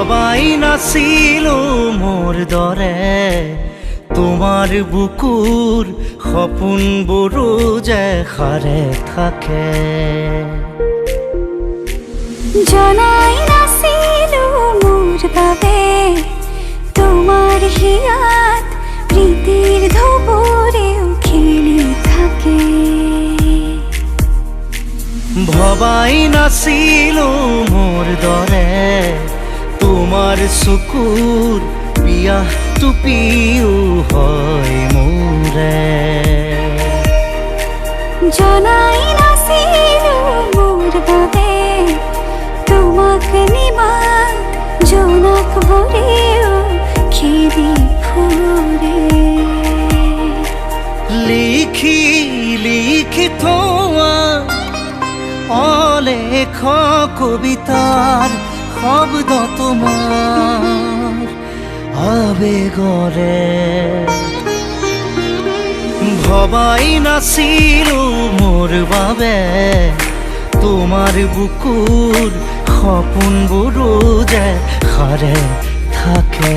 ভবাই নাছিলো মোৰ দৰে তোমাৰ বুকুৰ সপোনবোৰ যে সাৰে থাকে। জনাই নাছিলো মোৰ বাবে তোমাৰ হিয়াত প্ৰীতিৰ ধুবুৰেও খেলি থাকে। ভবাই নাছিলো মোৰ দৰে তোমাৰ চকুৰ পিয়াহ টুপিও হয় মোৰে। জনাই নাছিলো মোৰ বাবে তোমাক নিমাত জোনাক ভৰেও খেদি ফুৰে। লিখি লিখি থোৱা অলেখ কবিতাৰ শব্দ তোমাৰ আবেগৰে। ভবাই নাছিলো মোৰ বাবে তোমাৰ বুকুৰ সপোনবোৰো যে সাৰে থাকে।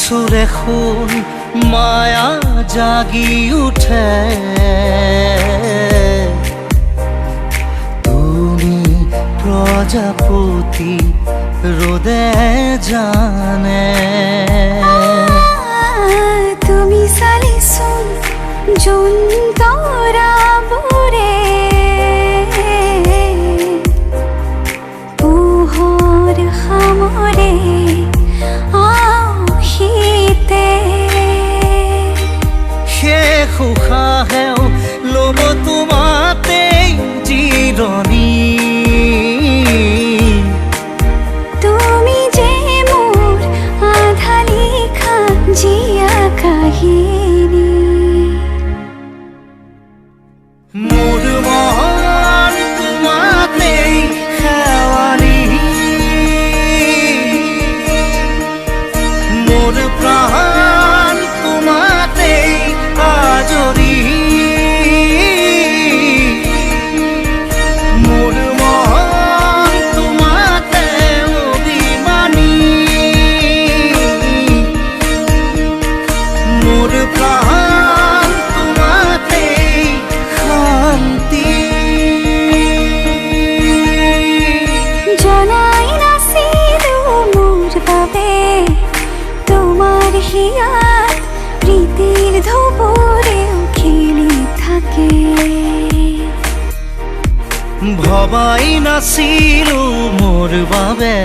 সুরে শুন মায়া জাগি উঠে তুমি প্রজাপতি রোদে জানে। তুমি চালিচোন জোন তৰাবোৰে পোহৰ সামৰে উশাহেও ল'ব তোমাতেই জিৰণি। তুমি যে মোৰ আধা লিখা জীয়া কাহিনী। মোৰ মন তোমাতেই শেৱালি, মোৰ প্ৰাণ তোমাতেই আজৰি। মোৰ মন তোমাতে অভিমানী, মোৰ প্ৰাণ তোমাতেই শান্তি। জনাই নাছিলো মোৰ বাবে তোমাৰ হিয়াত প্ৰীতিৰ ধুবুৰেও খেলি থাকে। ভবাই নাছিলো মোৰ বাবে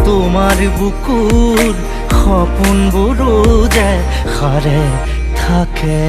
তোমাৰ বুকুৰ সপোনবোৰো যে সাৰে থাকে।